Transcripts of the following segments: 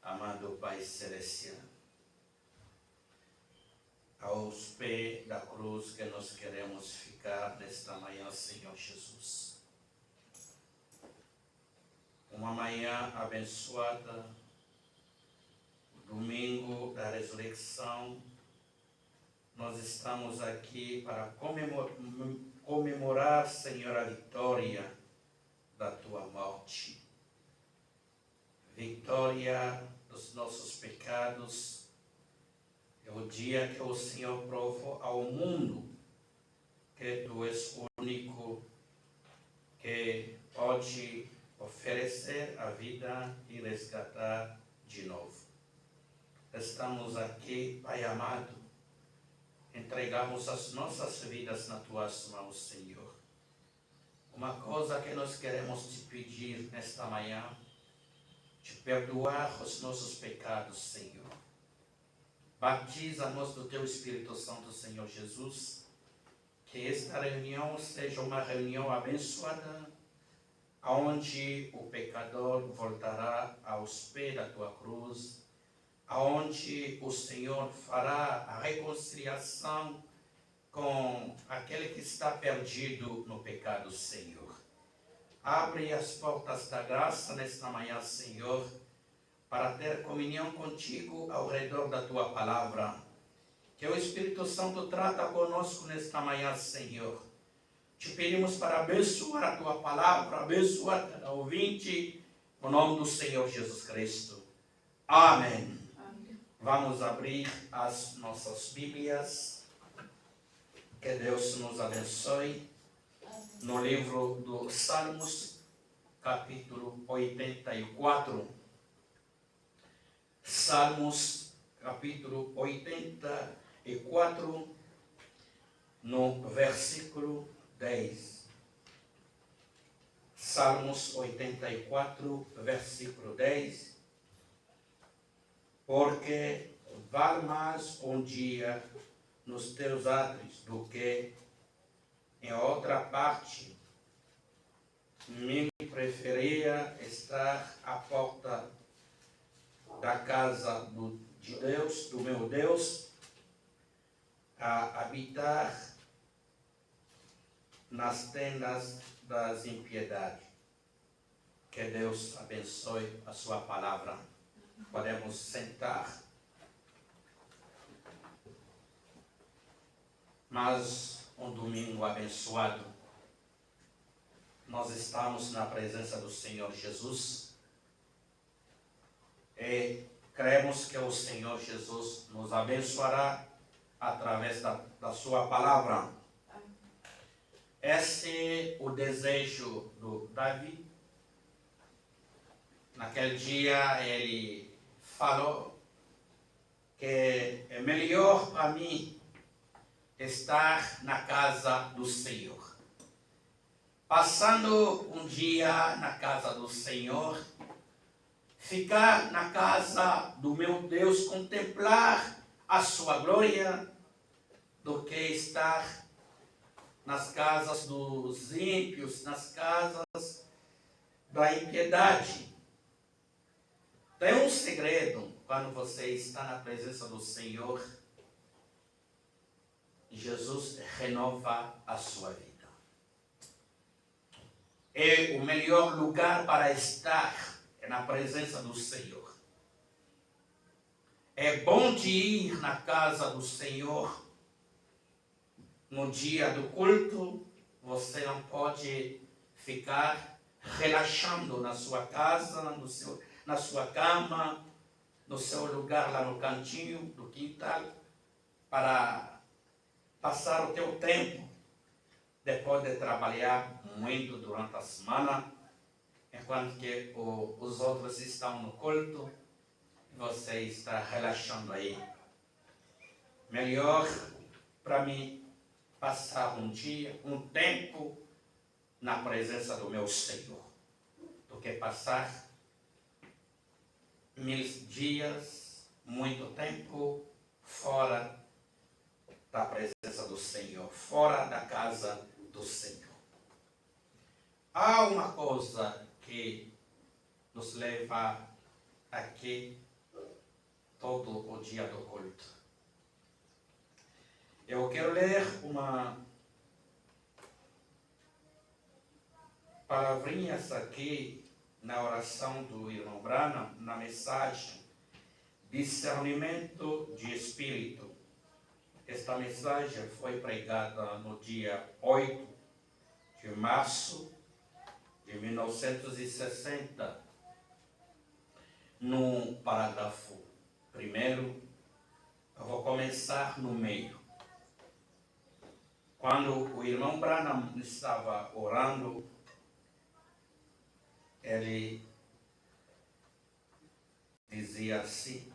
Amado Pai Celestial, aos pés da cruz que nós queremos ficar nesta manhã, Senhor Jesus. Uma manhã abençoada, domingo da ressurreição. Nós estamos aqui para comemorar, Senhor, a vitória da Tua morte. Vitória dos nossos pecados. É o dia que o Senhor provou ao mundo que Tu és o único que pode oferecer a vida e resgatar de novo. Estamos aqui, Pai amado, entregamos as nossas vidas nas Tuas mãos, Senhor. Uma coisa que nós queremos Te pedir nesta manhã, Te perdoar os nossos pecados, Senhor. Batiza-nos do Teu Espírito Santo, Senhor Jesus. Que esta reunião seja uma reunião abençoada, onde o pecador voltará aos pés da Tua cruz, onde o Senhor fará a reconciliação com aquele que está perdido no pecado, Senhor. Abre as portas da graça nesta manhã, Senhor, para ter comunhão contigo ao redor da Tua palavra. Que o Espírito Santo trata conosco nesta manhã, Senhor. Te pedimos para abençoar a Tua palavra, abençoar cada ouvinte, no nome do Senhor Jesus Cristo. Amém. Amém. Vamos abrir as nossas Bíblias. Que Deus nos abençoe. No livro dos Salmos, capítulo 84. Salmos, capítulo 84, no versículo 10. Salmos 84, versículo 10. Porque vale mais um dia nos teus átrios do que em outra parte. Me preferia estar à porta da casa de Deus, do meu Deus, a habitar nas tendas das impiedades. Que Deus abençoe a sua palavra. Podemos sentar. Mas um domingo abençoado. Nós estamos na presença do Senhor Jesus e cremos que o Senhor Jesus nos abençoará através da sua palavra. Esse é o desejo do Davi. Naquele dia ele falou que é melhor para mim estar na casa do Senhor. Passando um dia na casa do Senhor, ficar na casa do meu Deus, contemplar a sua glória, do que estar nas casas dos ímpios, nas casas da impiedade. Tem um segredo quando você está na presença do Senhor. Jesus renova a sua vida. É o melhor lugar para estar na presença do Senhor. É bom de ir na casa do Senhor. No dia do culto, você não pode ficar relaxando na sua casa, na sua cama, no seu lugar lá no cantinho do quintal, para passar o teu tempo depois de trabalhar muito durante a semana, enquanto que os outros estão no culto, você está relaxando aí. Melhor para mim passar um dia, um tempo na presença do meu Senhor, do que passar 1000 dias, muito tempo fora da presença do Senhor, fora da casa do Senhor. Há uma coisa que nos leva aqui todo o dia do culto. Eu quero ler uma palavrinhas aqui na oração do irmão Branham, na mensagem Discernimento de Espírito. Esta mensagem foi pregada no dia 8 de março de 1960, no parágrafo 1. Eu vou começar no meio. Quando o irmão Branham estava orando, ele dizia assim: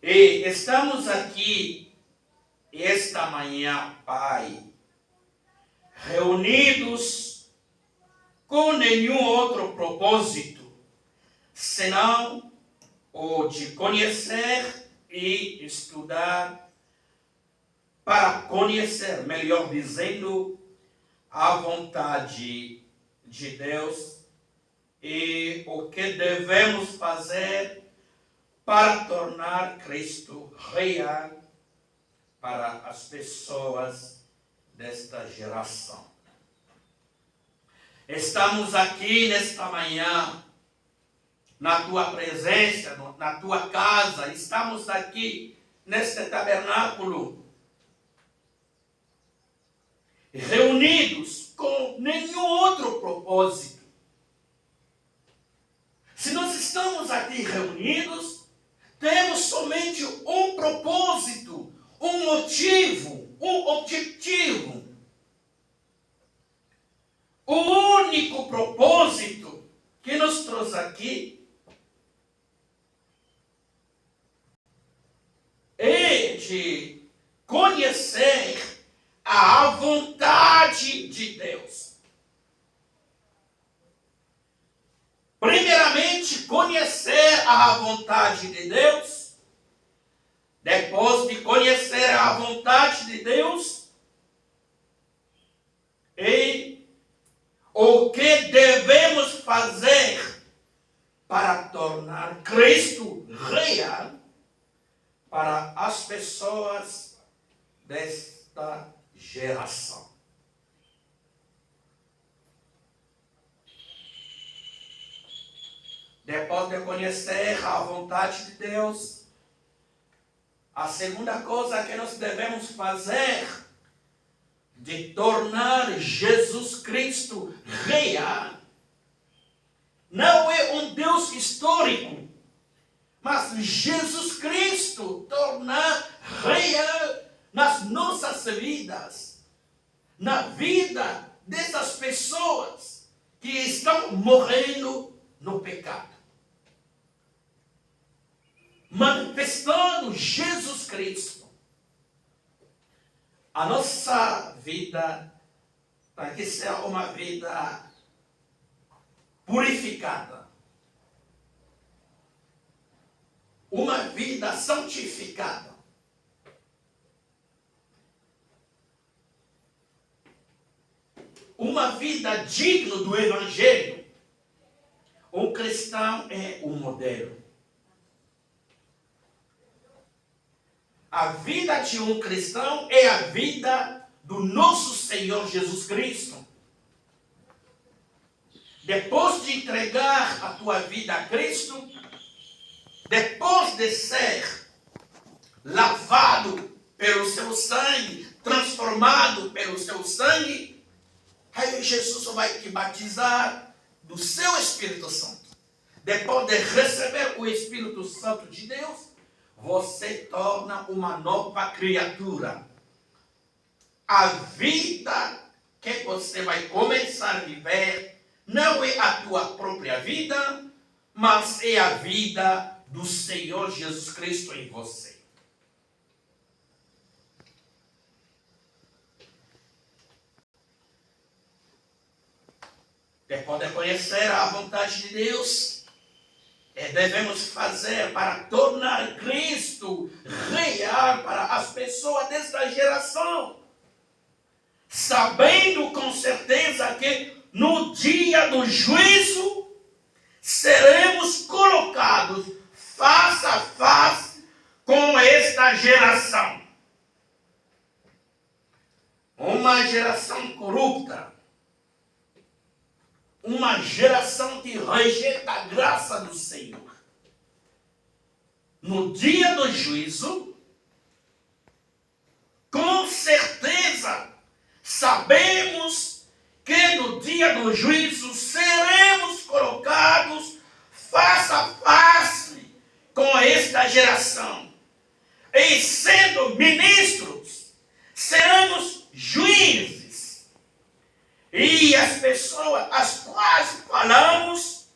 e estamos aqui esta manhã, Pai, reunidos com nenhum outro propósito, senão o de conhecer e estudar, para conhecer, melhor dizendo, a vontade de Deus e o que devemos fazer para tornar Cristo real para as pessoas desta geração. Estamos aqui nesta manhã, na tua presença, na tua casa, estamos aqui neste tabernáculo, reunidos com nenhum outro propósito. Se nós estamos aqui reunidos, temos somente um propósito, um motivo, um objetivo. O único propósito que nos trouxe aqui é de conhecer a vontade de Deus. Primeiramente, conhecer a vontade de Deus. Depois de conhecer a vontade de Deus, e o que devemos fazer para tornar Cristo real para as pessoas desta geração. Depois de conhecer a vontade de Deus, a segunda coisa que nós devemos fazer de tornar Jesus Cristo real. Não é um Deus histórico, mas Jesus Cristo tornar real nas nossas vidas, na vida dessas pessoas que estão morrendo no pecado. Manifestando Jesus Cristo. A nossa vida tem que ser uma vida purificada. Uma vida santificada. Uma vida digna do Evangelho. Um cristão é um modelo. A vida de um cristão é a vida do nosso Senhor Jesus Cristo. Depois de entregar a tua vida a Cristo, depois de ser lavado pelo seu sangue, transformado pelo seu sangue, aí Jesus vai te batizar do seu Espírito Santo. Depois de receber o Espírito Santo de Deus, você torna uma nova criatura. A vida que você vai começar a viver não é a tua própria vida, mas é a vida do Senhor Jesus Cristo em você. Depois de conhecer a vontade de Deus, devemos fazer para tornar Cristo real para as pessoas desta geração, sabendo com certeza que no dia do juízo seremos colocados face a face com esta geração. Uma geração corrupta, uma geração que rejeita a graça do Senhor. No dia do juízo, com certeza, sabemos que no dia do juízo seremos colocados face a face com esta geração. E sendo ministros, seremos juízes. E as pessoas às quais falamos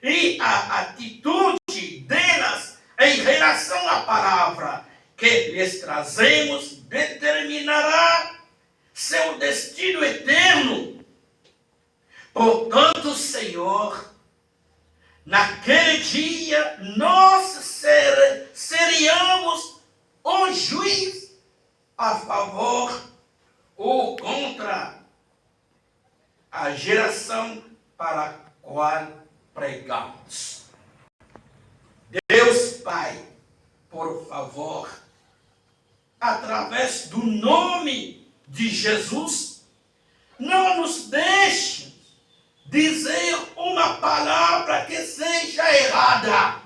e a atitude delas em relação à palavra que lhes trazemos determinará seu destino eterno. Portanto, Senhor, naquele dia nós seríamos o juiz a favor ou contra a geração para a qual pregamos. Deus Pai, por favor, através do nome de Jesus, não nos deixe dizer uma palavra que seja errada.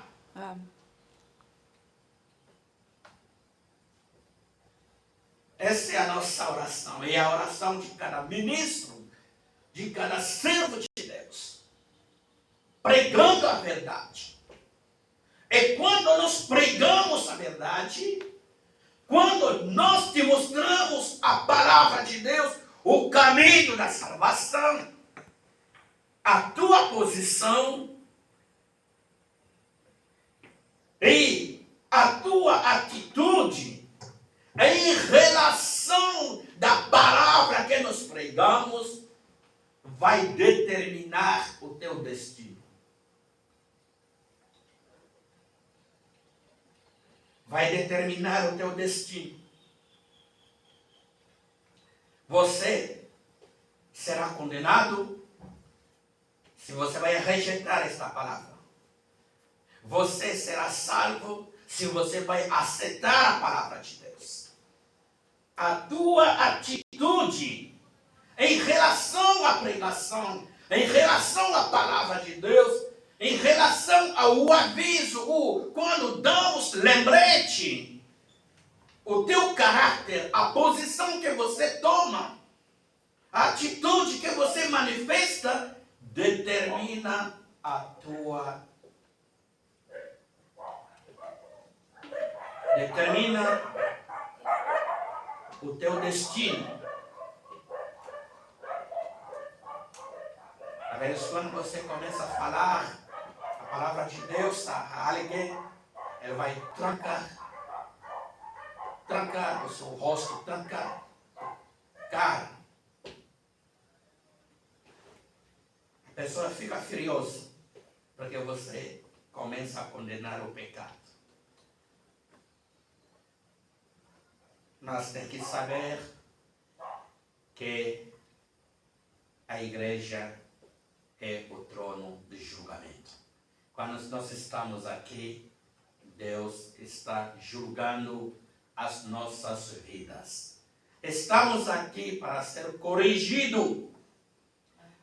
Essa é a nossa oração, é a oração de cada ministro, de cada servo de Deus, pregando a verdade. E quando nós pregamos a verdade, quando nós te mostramos a palavra de Deus, o caminho da salvação, a tua posição e a tua atitude em relação da palavra que nós pregamos, vai determinar o teu destino. Vai determinar o teu destino. Você será condenado se você vai rejeitar esta palavra. Você será salvo se você vai aceitar a palavra de Deus. A tua atitude em relação à pregação, em relação à palavra de Deus, em relação ao aviso, quando damos lembrete, o teu caráter, a posição que você toma, a atitude que você manifesta, determina o teu destino. Às vezes, quando você começa a falar a palavra de Deus a alguém, ele vai trancar o seu rosto, trancar cara. A pessoa fica furiosa, porque você começa a condenar o pecado. Mas tem que saber que a igreja é o trono de julgamento. Quando nós estamos aqui, Deus está julgando as nossas vidas. Estamos aqui para ser corrigido.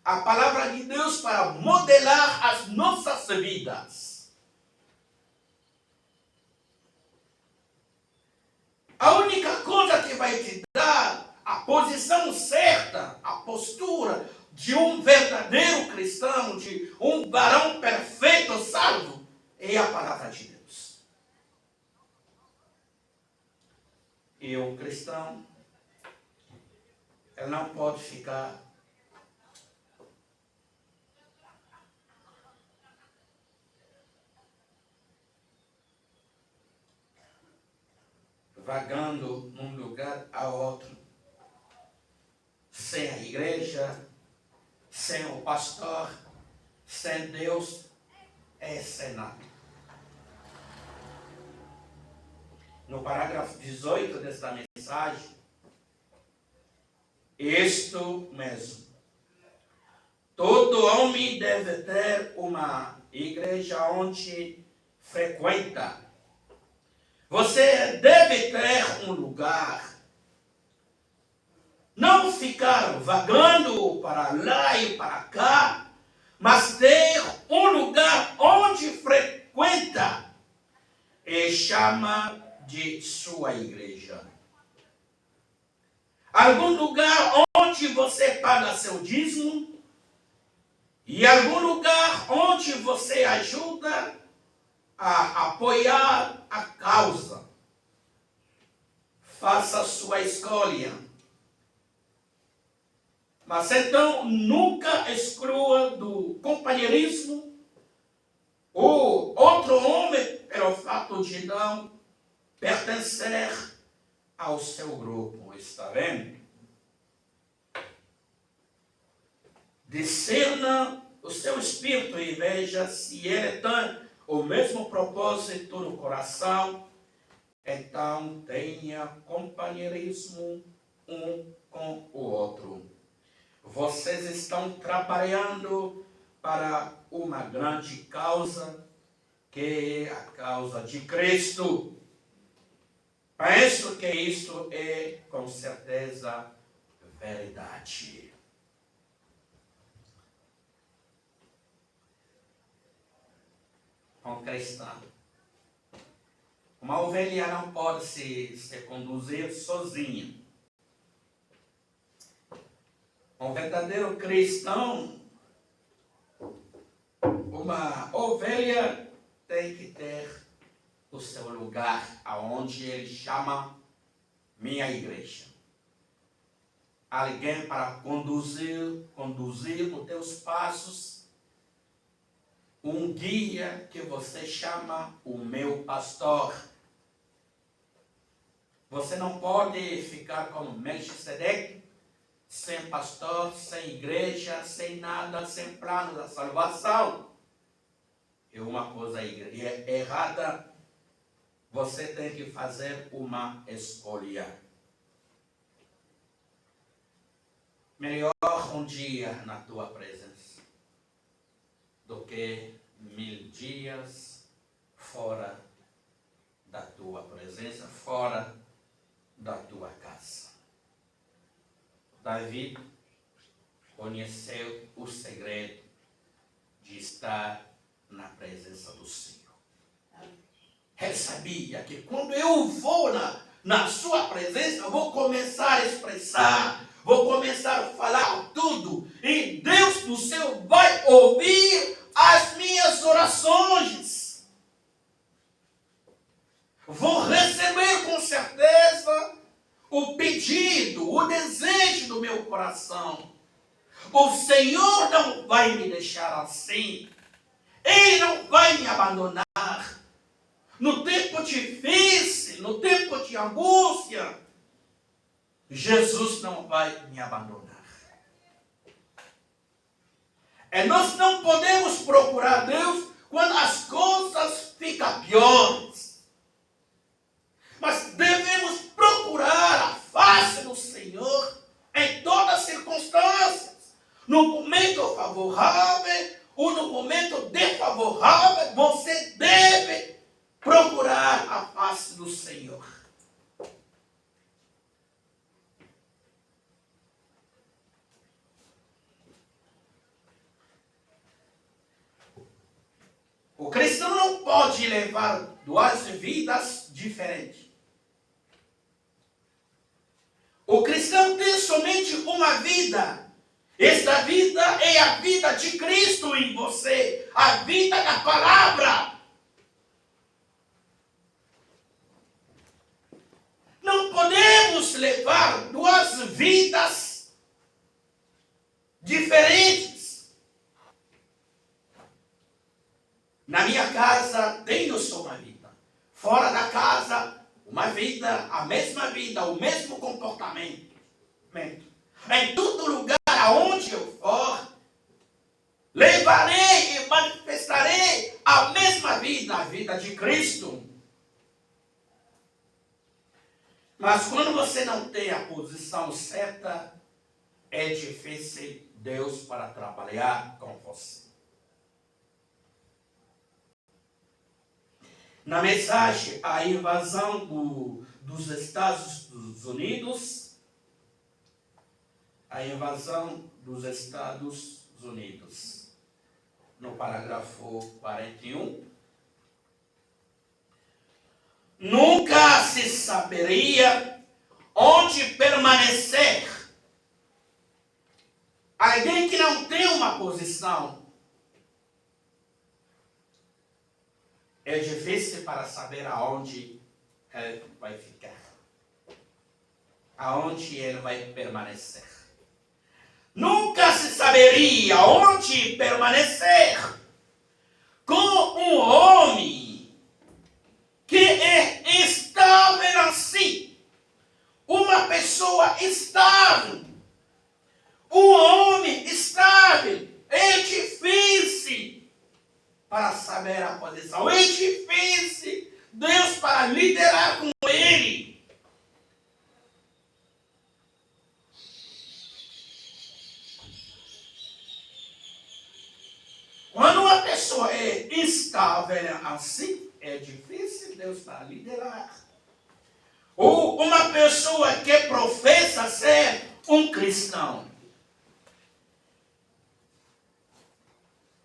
A palavra de Deus para modelar as nossas vidas. A única coisa que vai te dar a posição certa, a postura de um verdadeiro cristão, de um varão perfeito, salvo, é a palavra de Deus. E o cristão, ele não pode ficar vagando num lugar a outro, sem a igreja, sem o pastor, sem Deus, é sem nada. No parágrafo 18 desta mensagem, isto mesmo. Todo homem deve ter uma igreja onde frequenta. Você deve ter um lugar. Não ficar vagando para lá e para cá, mas ter um lugar onde frequenta e chama de sua igreja. Algum lugar onde você paga seu dízimo e algum lugar onde você ajuda a apoiar a causa. Faça sua escolha. Mas então nunca exclua do companheirismo ou outro homem pelo fato de não pertencer ao seu grupo. Está vendo? Discerna o seu espírito e veja se ele tem o mesmo propósito no coração. Então tenha companheirismo um com o outro. Vocês estão trabalhando para uma grande causa, que é a causa de Cristo. Penso que isso é com certeza verdade. Um cristão. Uma ovelha não pode se conduzir sozinha. Um verdadeiro cristão, uma ovelha tem que ter o seu lugar, aonde ele chama minha igreja. Alguém para conduzir os teus passos, um guia que você chama o meu pastor. Você não pode ficar como Melquisedeque, sem pastor, sem igreja, sem nada, sem plano da salvação. É uma coisa errada. Você tem que fazer uma escolha. Melhor um dia na tua presença do que 1000 dias fora da tua presença, fora da tua casa. Davi conheceu o segredo de estar na presença do Senhor. Ele sabia que quando eu vou na sua presença, eu vou começar a expressar, vou começar a falar tudo. E Deus do céu vai ouvir as minhas orações. Vou receber com certeza o pedido, o desejo do meu coração. O Senhor não vai me deixar assim. Ele não vai me abandonar. No tempo difícil, no tempo de angústia, Jesus não vai me abandonar. Nós não podemos procurar Deus quando as coisas ficam piores. Mas devemos procurar a face do Senhor em todas as circunstâncias. No momento favorável ou no momento desfavorável, você deve procurar a face do Senhor. O cristão não pode levar duas vidas diferentes. O cristão tem somente uma vida. Esta vida é a vida de Cristo em você, a vida da palavra. Não podemos levar duas vidas diferentes. Na minha casa tenho só uma vida. Fora da casa, uma vida, a mesma vida, o mesmo comportamento. Em todo lugar aonde eu for, levarei e manifestarei a mesma vida, a vida de Cristo. Mas quando você não tem a posição certa, é difícil Deus para trabalhar com você. Na mensagem, a invasão dos Estados Unidos, a invasão dos Estados Unidos, no parágrafo 41, nunca se saberia onde permanecer. Alguém que não tem uma posição, é difícil para saber aonde ele vai ficar, aonde ele vai permanecer. Nunca se saberia onde permanecer com um homem que é estável assim, uma pessoa estável, um homem estável. É difícil para saber a posição, é difícil Deus para liderar com ele. Quando uma pessoa é instável assim, é difícil Deus para liderar. Ou uma pessoa que professa ser um cristão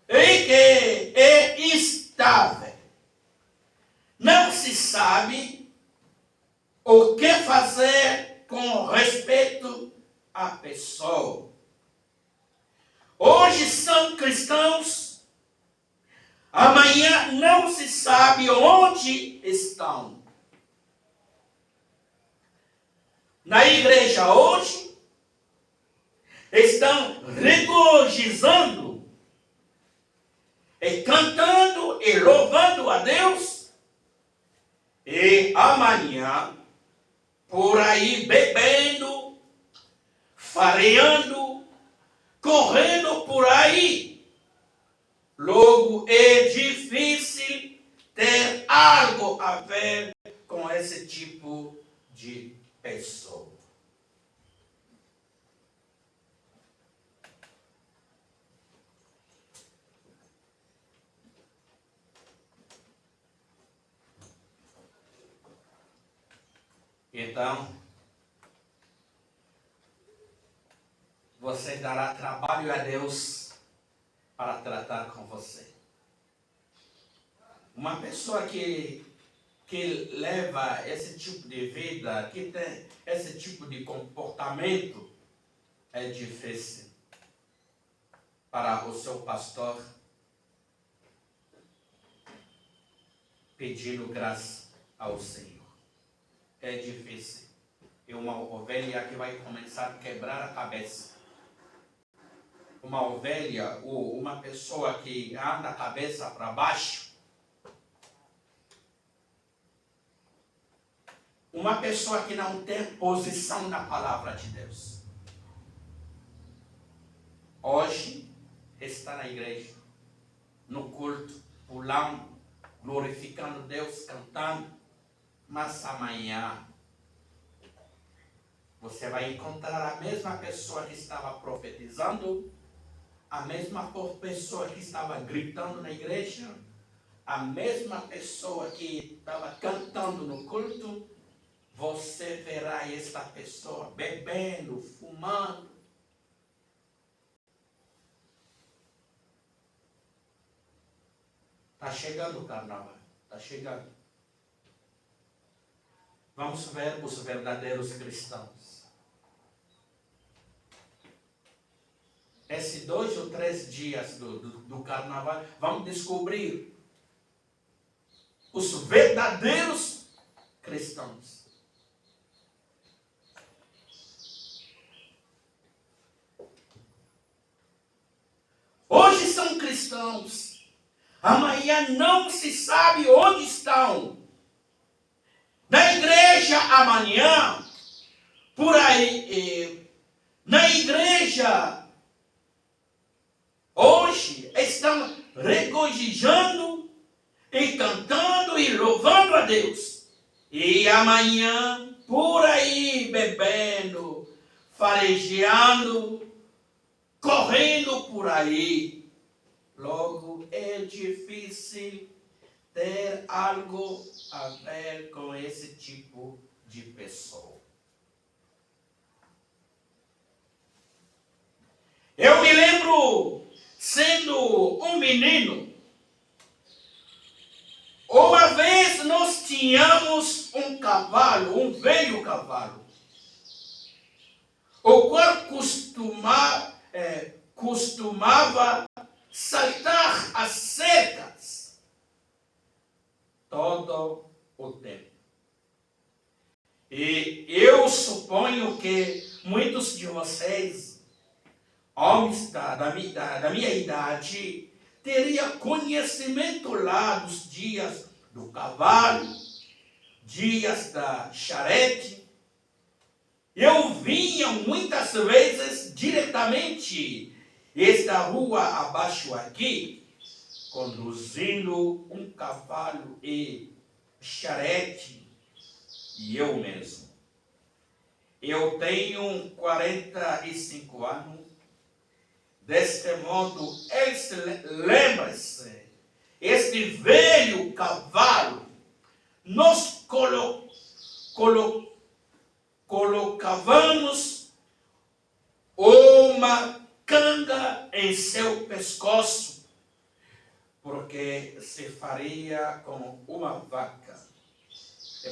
e que é instável, não se sabe o que fazer com respeito à pessoa. Hoje são cristãos, amanhã não se sabe onde estão. Na igreja hoje, estão regozijando, e cantando e louvando a Deus, e amanhã, por aí bebendo, fareando, correndo por aí. Logo é difícil ter algo a ver com esse tipo de pessoa. Então, você dará trabalho a Deus para tratar com você. Uma pessoa que leva esse tipo de vida, que tem esse tipo de comportamento, é difícil para o seu pastor pedindo graça ao Senhor. É difícil. É uma ovelha que vai começar a quebrar a cabeça. Uma ovelha ou uma pessoa que anda a cabeça para baixo. Uma pessoa que não tem posição na palavra de Deus. Hoje está na igreja, no culto, pulando, glorificando Deus, cantando. Mas amanhã você vai encontrar a mesma pessoa que estava profetizando, a mesma pessoa que estava gritando na igreja, a mesma pessoa que estava cantando no culto. Você verá esta pessoa bebendo, fumando. Está chegando o carnaval, está chegando. Vamos ver os verdadeiros cristãos. Esses 2 ou 3 dias do carnaval, vamos descobrir os verdadeiros cristãos. Hoje são cristãos, amanhã não se sabe onde estão. Na igreja amanhã, por aí, na igreja hoje estão regozijando e cantando e louvando a Deus. E amanhã, por aí, bebendo, farejando, correndo por aí. Logo, é difícil ter algo a ver com esse tipo de pessoa. Eu me lembro, sendo um menino, uma vez nós tínhamos um cavalo, um velho cavalo, o qual costumava saltar as cercas todo o tempo. E eu suponho que muitos de vocês, homens da minha idade, teriam conhecimento lá dos dias do cavalo, dias da charrete. Eu vinha muitas vezes diretamente esta rua abaixo aqui, conduzindo um cavalo e charrete, e eu mesmo. Eu tenho 45 anos, deste modo, lembre-se, este velho cavalo, nós colocávamos uma canga em seu pescoço, porque se faria como uma vaca,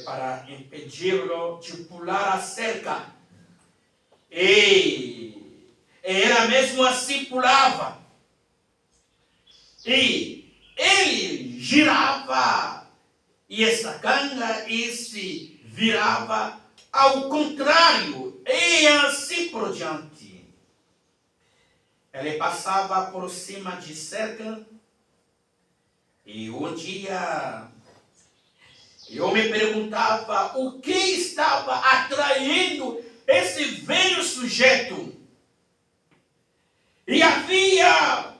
para impedi-lo de pular a cerca. E ela mesmo assim pulava. E ele girava, e essa canga se virava ao contrário, e assim por diante. Ele passava por cima de cerca, e um dia eu me perguntava o que estava atraindo esse velho sujeito. E havia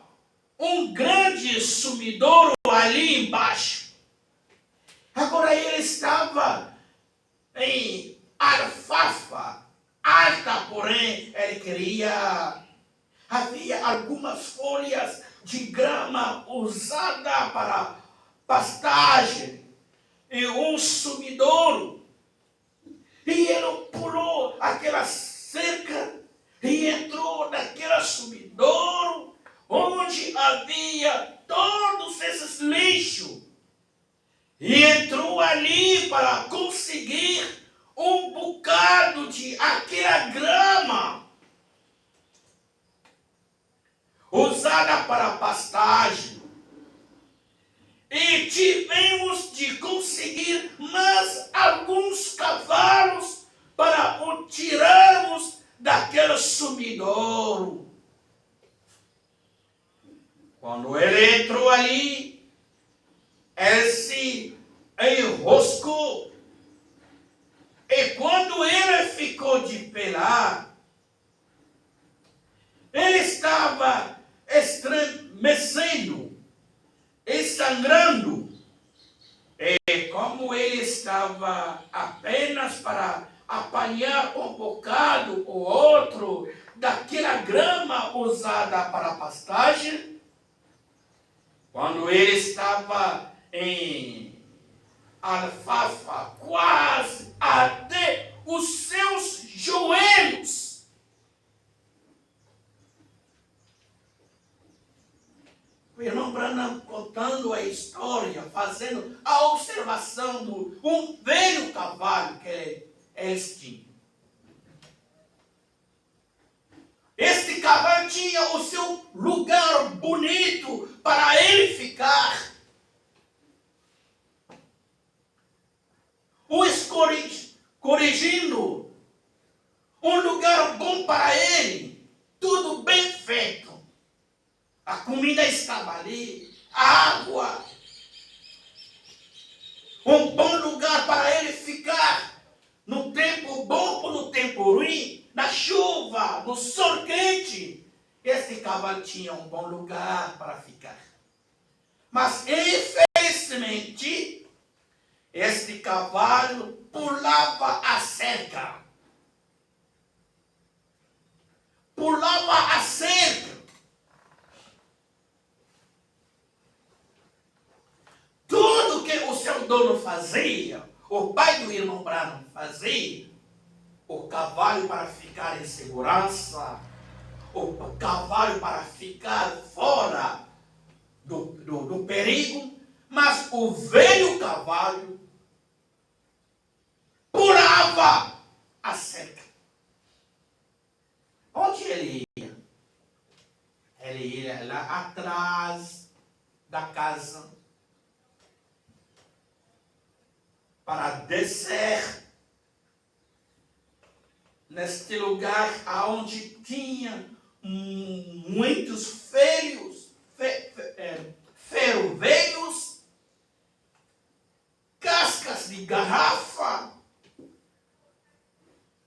um grande sumidouro ali embaixo. Agora ele estava em alfafa alta, porém ele queria. Havia algumas folhas de grama usada para pastagem e um sumidouro. E ele pulou aquela cerca e entrou naquela sumidouro onde havia todos esses lixos. E entrou ali para conseguir um bocado de aquela grama usada para pastagem. E tivemos de conseguir mais alguns cavalos para o tirarmos daquele sumidouro. Quando ele entrou ali, ele se enroscou. E quando ele ficou de pé lá, ele estava estremecendo e sangrando. E como ele estava apenas para apanhar um bocado ou outro daquela grama usada para pastagem, quando ele estava em alfafa quase até os seus joelhos, o irmão Branham contando a história, fazendo a observação de um velho cavalo que eles tinham. Este cavalo tinha o seu lugar bonito para ele ficar. O corrigindo um lugar bom para ele, tudo bem feito. A comida estava ali, a água, um bom lugar para ele ficar, no tempo bom ou no tempo ruim, na chuva, no sol quente. Este cavalo tinha um bom lugar para ficar. Mas, infelizmente, este cavalo pulava a cerca. Pulava a cerca. Tudo que o seu dono fazia, o pai do irmão Branham fazia, o cavalo para ficar em segurança, o cavalo para ficar fora do perigo, mas o velho cavalo pulava a cerca. Onde ele ia? Ele ia lá atrás da casa para descer neste lugar onde tinha muitos ferro velhos, cascas de garrafa.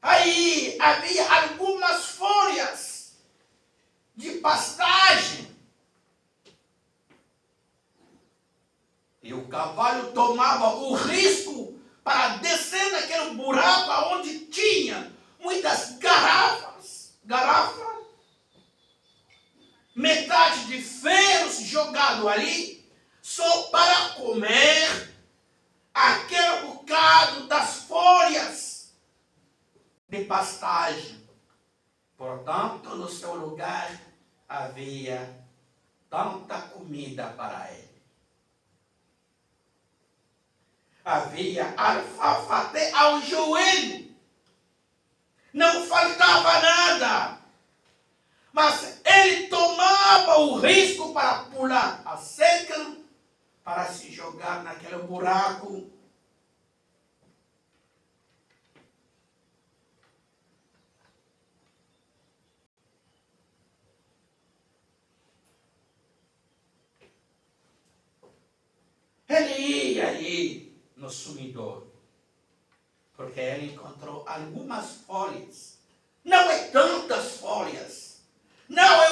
Aí havia algumas folhas de pastagem. E o cavalo tomava o risco para descer naquele buraco onde tinha muitas garrafas, metade de ferros jogado ali, só para comer aquele bocado das folhas de pastagem. Portanto, no seu lugar havia tanta comida para ele. Havia alfafa até ao joelho. Não faltava nada. Mas ele tomava o risco para pular a cerca, para se jogar naquele buraco. Ele ia aí no sumidouro, porque ele encontrou algumas folhas. Não é tantas folhas, não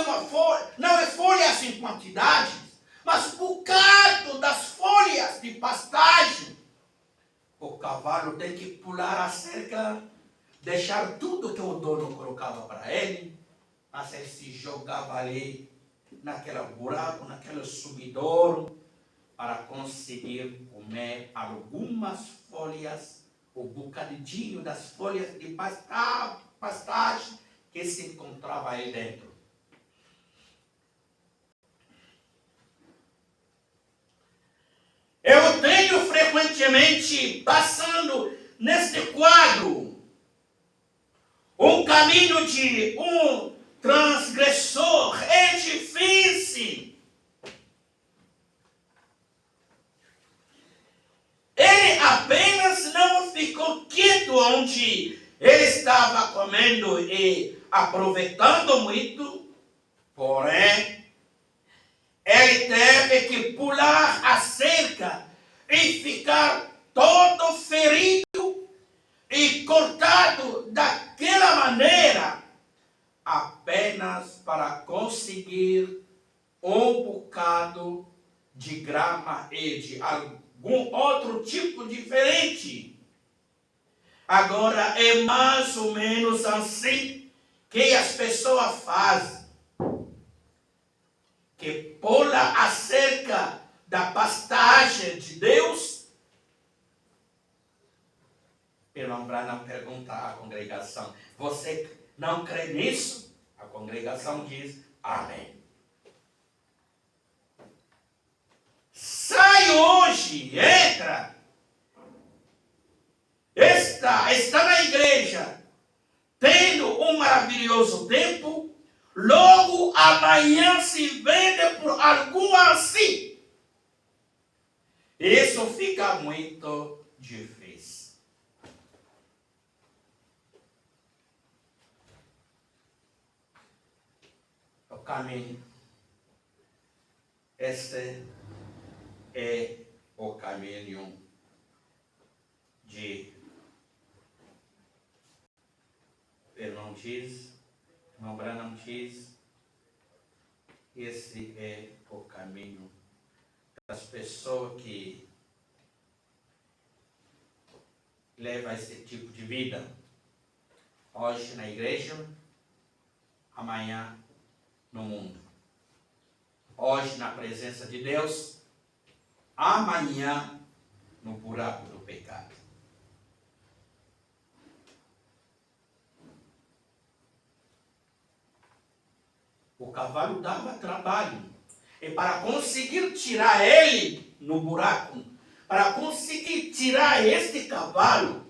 é folhas em quantidade, mas um bocado das folhas de pastagem. O cavalo tem que pular a cerca, deixar tudo que o dono colocava para ele, mas ele se jogava ali naquele buraco, naquele sumidouro, para conseguir comer algumas folhas, o bocadinho das folhas de pastagem que se encontrava aí dentro. Eu tenho frequentemente realmente passando neste quadro. Um caminho de um transgressor é difícil. Ele apenas não ficou quieto onde ele estava comendo e aproveitando muito, porém, ele teve que pular a cerca e ficar todo ferido e cortado daquela maneira, apenas para conseguir um bocado de grama e de algum outro tipo diferente. Agora é mais ou menos assim que as pessoas fazem. Que pula a cerca da pastagem de Deus. Irmão Branham pergunta à congregação: você não crê nisso? A congregação diz: amém. Sai hoje, entra. Está na igreja, tendo um maravilhoso tempo, logo amanhã se vende por algo assim. Isso fica muito difícil. O caminho. Este é o caminho de irmão Branham diz, esse é o caminho das pessoas que levam esse tipo de vida. Hoje na igreja, amanhã no mundo. Hoje na presença de Deus, amanhã no buraco do pecado. O cavalo dava trabalho. E para conseguir tirar ele no buraco, para conseguir tirar este cavalo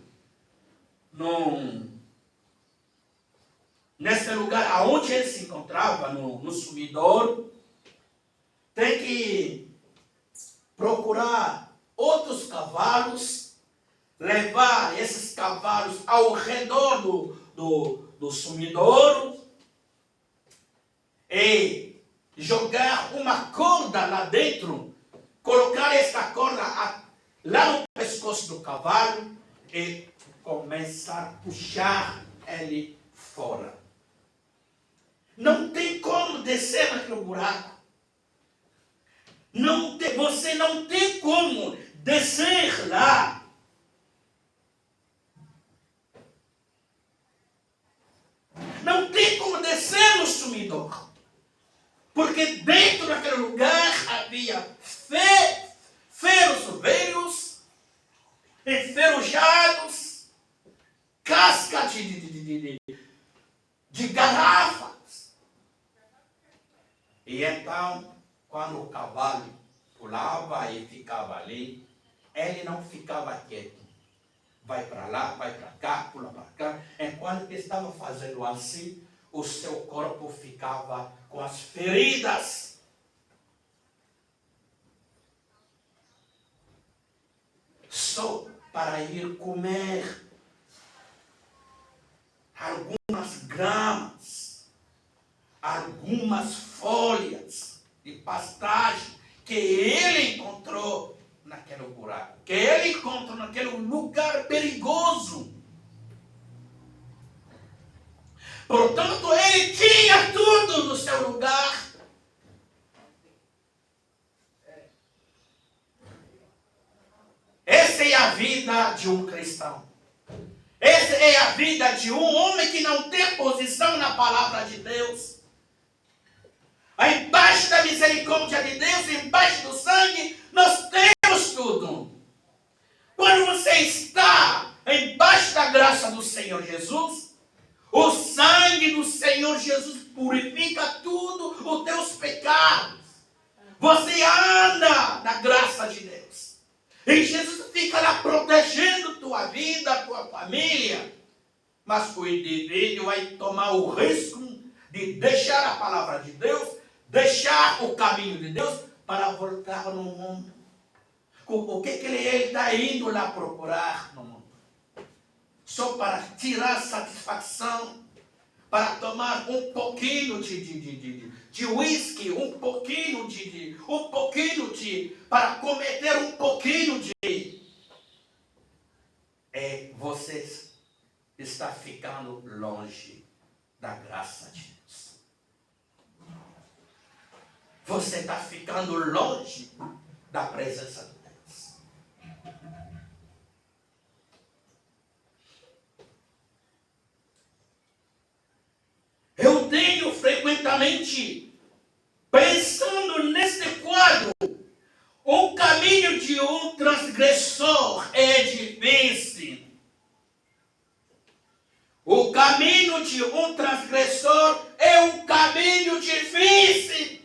nesse lugar onde ele se encontrava, no sumidouro, tem que procurar outros cavalos, levar esses cavalos ao redor do sumidouro, e jogar uma corda lá dentro, colocar esta corda lá no pescoço do cavalo e começar a puxar ele fora. Não tem como descer naquele buraco. Você não tem como descer lá. Não tem como descer no sumidouro. Porque dentro daquele lugar havia ferros velhos, enferrujados, casca de garrafas. E então, quando o cavalo pulava e ficava ali, ele não ficava quieto. Vai para lá, vai para cá, pula para cá. Enquanto ele estava fazendo assim, o seu corpo ficava com as feridas. Só para ir comer algumas gramas, algumas folhas de pastagem que ele encontrou naquele buraco, que ele encontrou naquele lugar perigoso. Portanto, ele tinha tudo no seu lugar. Essa é a vida de um cristão. Essa é a vida de um homem que não tem posição na palavra de Deus. Embaixo da misericórdia de Deus, embaixo do sangue, nós temos tudo. Quando você está embaixo da graça do Senhor Jesus, o sangue do Senhor Jesus purifica tudo os teus pecados. Você anda na graça de Deus. E Jesus fica lá protegendo tua vida, tua família. Mas o indivíduo vai tomar o risco de deixar a palavra de Deus, deixar o caminho de Deus para voltar no mundo. O que ele está indo lá procurar no mundo? Só para tirar satisfação, para tomar um pouquinho de uísque, um pouquinho para cometer um pouquinho de... Você está ficando longe da graça de Deus. Você está ficando longe da presença de Deus. Eu tenho frequentemente, pensando neste quadro, o caminho de um transgressor é difícil. O caminho de um transgressor é um caminho difícil.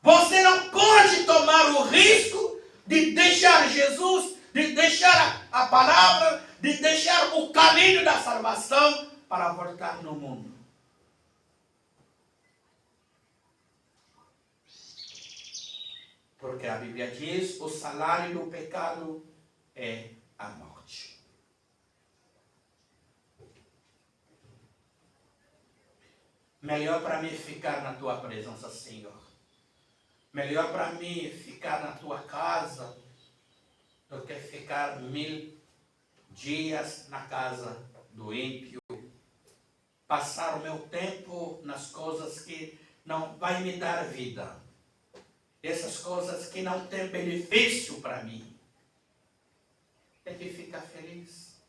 Você não pode tomar o risco de deixar Jesus, de deixar a palavra, de deixar o caminho da salvação para voltar no mundo. Porque a Bíblia diz, o salário do pecado é a morte. Melhor para mim ficar na tua presença, Senhor. Melhor para mim ficar na tua casa do que ficar 1000 dias na casa do ímpio. Passar o meu tempo nas coisas que não vai me dar vida. Essas coisas que não têm benefício para mim. Tem que ficar feliz.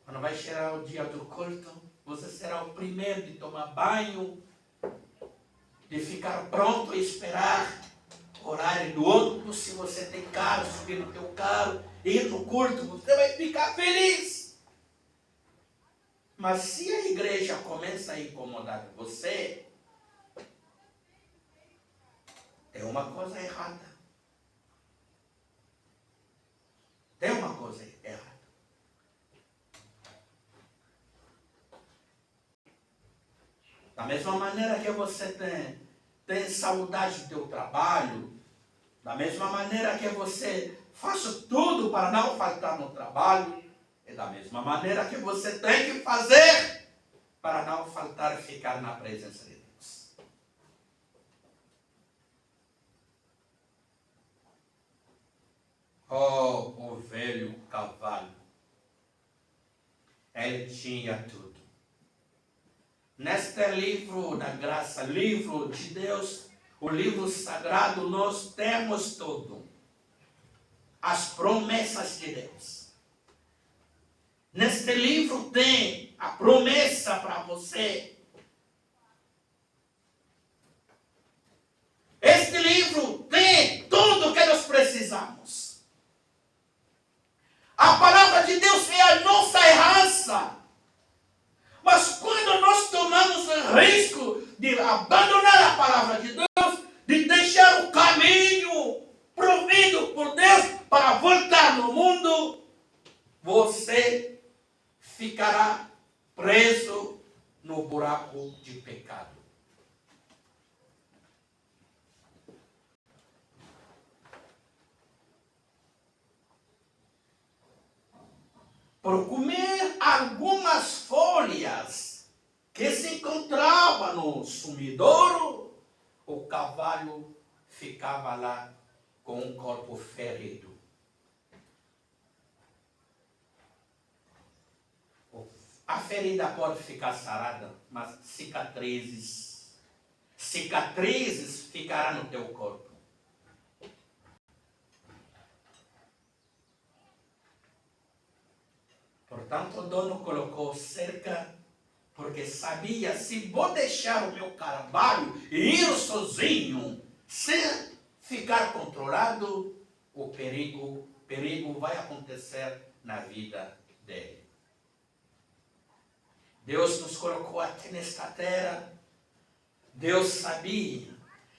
Quando vai chegar o dia do culto, você será o primeiro de tomar banho, de ficar pronto e esperar o horário do outro. Se você tem carro, subir no teu carro, ir no culto, você vai ficar feliz. Mas se a igreja começa a incomodar você, tem uma coisa errada. Tem uma coisa errada. Da mesma maneira que você tem saudade do teu trabalho, da mesma maneira que você faz tudo para não faltar no trabalho, é da mesma maneira que você tem que fazer para não faltar e ficar na presença de Deus. Oh, o velho cavalo. Ele tinha tudo. Neste livro da graça, livro de Deus, o livro sagrado, nós temos tudo. As promessas de Deus. Neste livro tem a promessa para você. Este livro tem tudo o que nós precisamos. A palavra de Deus é a nossa herança. Mas quando nós tomamos o risco de abandonar a palavra de Deus, de deixar o caminho provido por Deus para voltar no mundo, você ficará preso no buraco de pecado. Por comer algumas folhas que se encontravam no sumidouro, o cavalo ficava lá com um corpo ferido. A ferida pode ficar sarada, mas cicatrizes ficarão no teu corpo. Portanto, o dono colocou cerca, porque sabia, se vou deixar o meu cavalo e ir sozinho, sem ficar controlado, o perigo vai acontecer na vida dele. Deus nos colocou aqui nesta terra. Deus sabia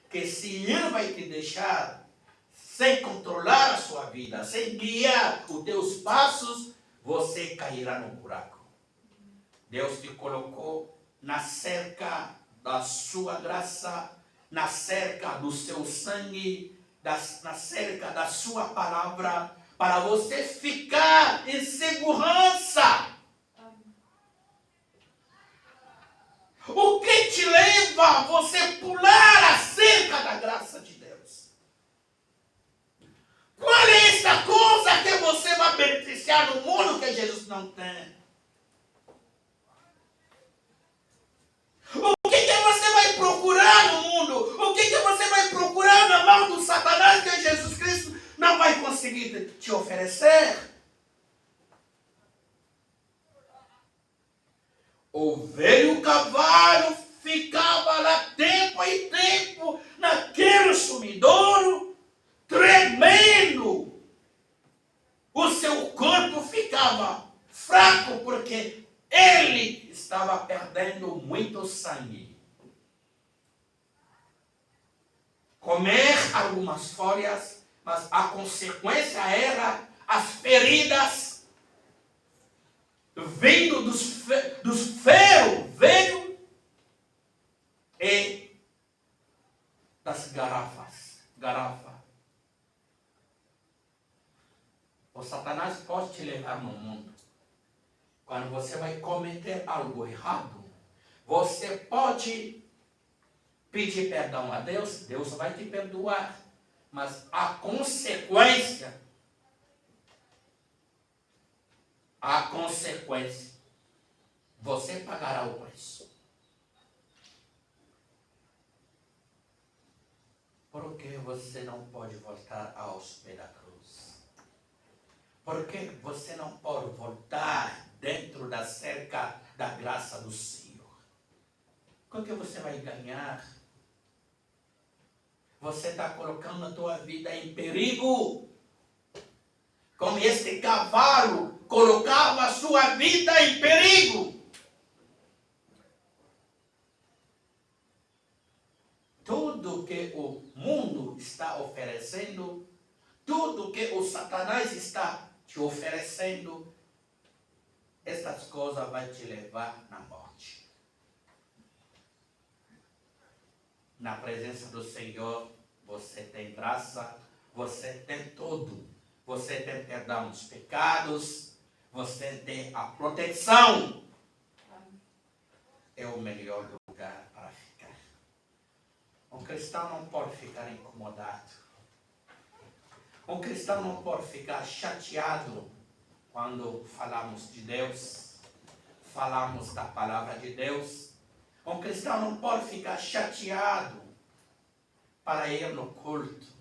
que se Ele vai te deixar sem controlar a sua vida, sem guiar os teus passos, você cairá no buraco. Deus te colocou na cerca da sua graça, na cerca do seu sangue, na cerca da sua palavra, para você ficar em segurança. O que te leva a você pular a cerca da graça de Deus? Qual é essa coisa que você vai beneficiar no mundo que Jesus não tem? O que você vai procurar no mundo? O que você vai procurar na mão do Satanás que Jesus Cristo não vai conseguir te oferecer? O velho cavalo ficava lá tempo e tempo naquele sumidouro, tremendo. O seu corpo ficava fraco porque ele estava perdendo muito sangue. Comer algumas folhas, mas a consequência era as feridas vindo dos ferros velhos e das garrafas. O Satanás pode te levar no mundo. Quando você vai cometer algo errado, você pode pedir perdão a Deus, Deus vai te perdoar. Mas a consequência, você pagará o preço. Por que você não pode voltar aos pés da cruz? Por que você não pode voltar dentro da cerca da graça do Senhor? O que você vai ganhar? Você está colocando a tua vida em perigo. Como este cavalo colocava a sua vida em perigo. Tudo que o mundo está oferecendo, tudo que o Satanás está te oferecendo, essas coisas vão te levar na morte. Na presença do Senhor, você tem graça, você tem tudo. Você tem perdão dos pecados, você tem a proteção. É o melhor lugar para ficar. Um cristão não pode ficar incomodado. Um cristão não pode ficar chateado quando falamos de Deus, falamos da palavra de Deus. Um cristão não pode ficar chateado para ir no culto.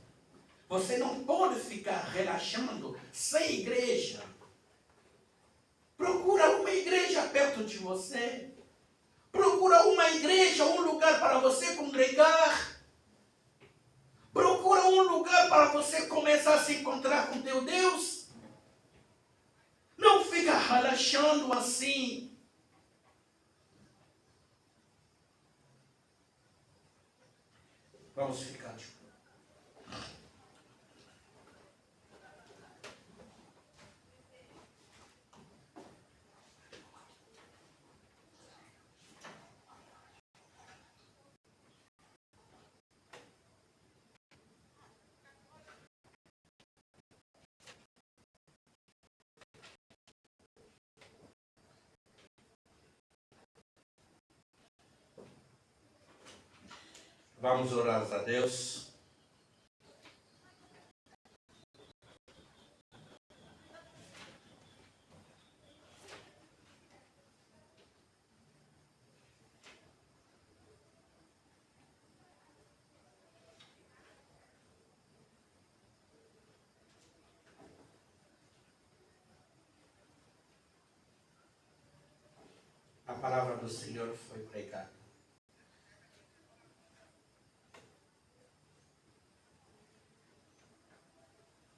Você não pode ficar relaxando sem igreja. Procura uma igreja perto de você. Procura uma igreja, um lugar para você congregar. Procura um lugar para você começar a se encontrar com teu Deus. Não fica relaxando assim. Vamos ficar de pé. Vamos orar a Deus. A palavra do Senhor foi pregada.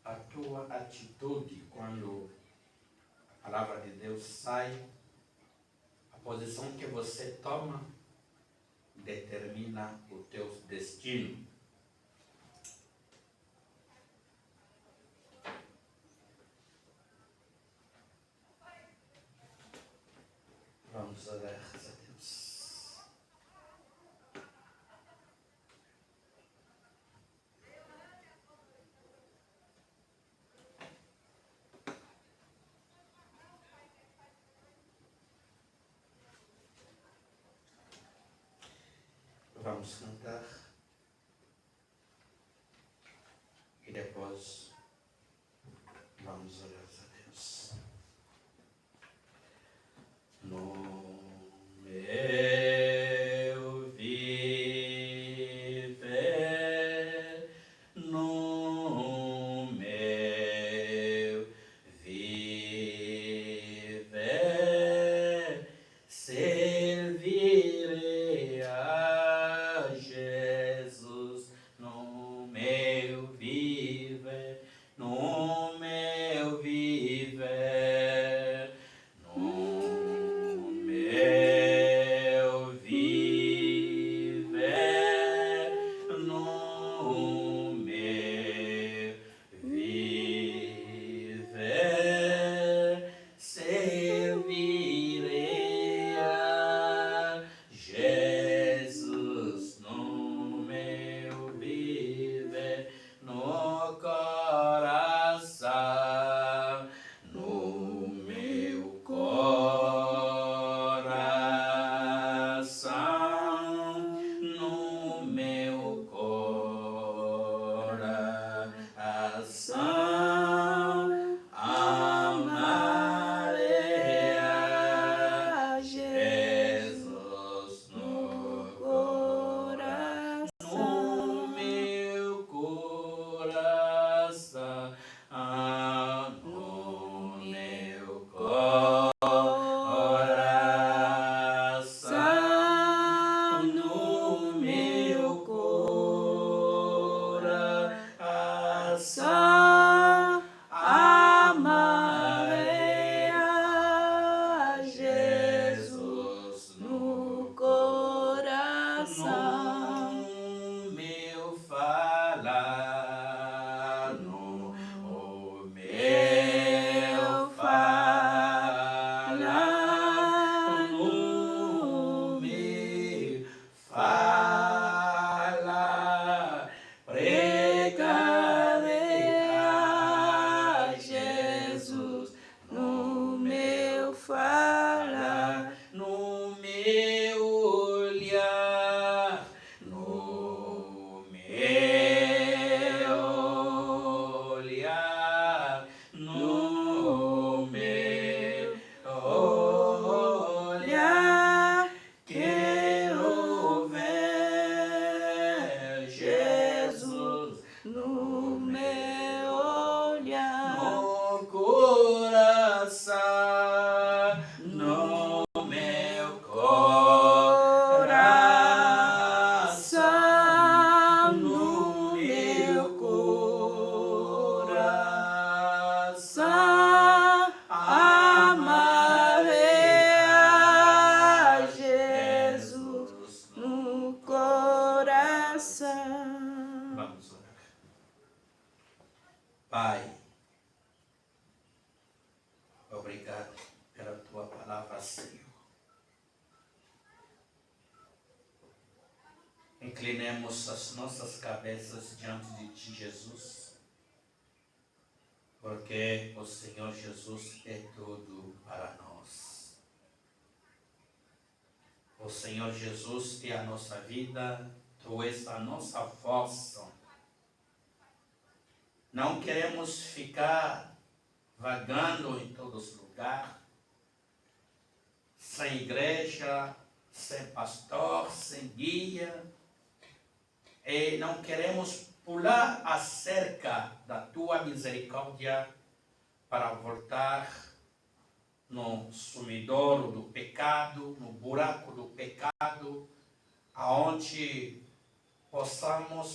A tua atitude quando a palavra de Deus sai, a posição que você toma, determina o teu destino. Vamos cantar. E depois vamos orar a Deus. No meu viver, no meu viver, servirei a Jesus. No meu viver, no meu viver, no meu viver, no meu viver, servirei a Jesus. No meu viver, no coração, no meu coração, no meu coração, amarei a Jesus no coração, no meu coração, no meu coração, no meu coração, amarei a Jesus no coração, no meu falar, no meu falar, no meu falar, pregarei a Jesus. No meu falar, no meu olhar, no meu olhar, no meu olhar, quero ver Jesus no meu olhar, no coração, no meu coração, no meu coração, amarei a Jesus no coração. Vamos orar. Pai, obrigado pela tua palavra, Senhor. Inclinemos as nossas cabeças diante de ti, Jesus, porque o Senhor Jesus é tudo para nós. O Senhor Jesus é a nossa vida, tu és a nossa força. Não queremos ficar vagando em todos os lugares, sem igreja, sem pastor, sem guia. E não queremos pular a cerca da tua misericórdia para voltar no sumidouro do pecado, no buraco do pecado, aonde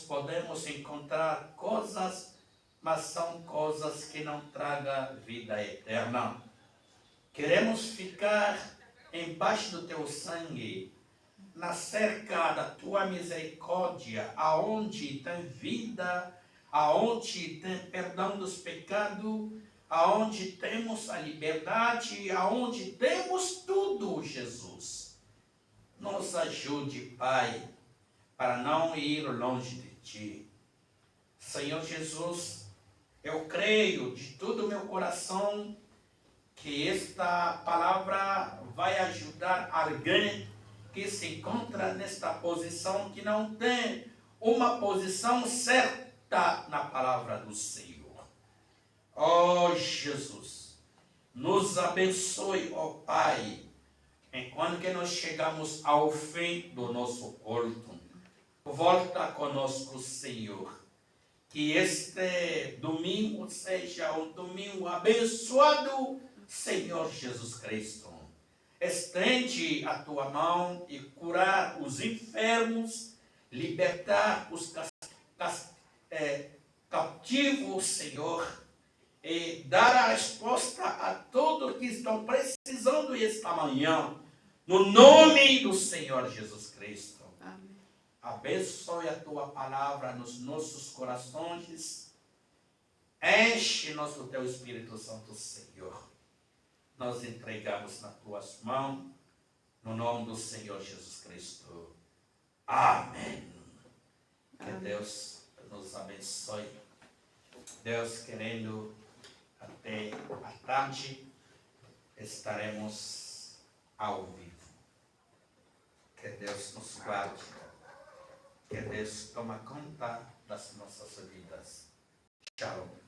podemos encontrar coisas, mas são coisas que não tragam vida eterna. Queremos ficar embaixo do teu sangue, na cerca da tua misericórdia, aonde tem vida, aonde tem perdão dos pecados, aonde temos a liberdade, aonde temos tudo, Jesus. Nos ajude, Pai, para não ir longe de ti. Senhor Jesus, eu creio de todo o meu coração que esta palavra vai ajudar alguém que se encontra nesta posição, que não tem uma posição certa na palavra do Senhor. Oh Jesus, nos abençoe, ó Pai, enquanto que nós chegamos ao fim do nosso culto. Volta conosco, Senhor. Que este domingo seja um domingo abençoado, Senhor Jesus Cristo. Estende a tua mão e curar os enfermos, libertar os cativos, Senhor, e dar a resposta a todos que estão precisando esta manhã, no nome do Senhor Jesus Cristo. Amém. Abençoe a tua palavra nos nossos corações. Enche-nos do teu Espírito Santo, Senhor. Nós entregamos nas tuas mãos, no nome do Senhor Jesus Cristo. Amém. Que Deus nos abençoe. Deus querendo, até a tarde estaremos ao vivo. Que Deus nos guarde. Que Deus tome conta das nossas vidas. Shalom.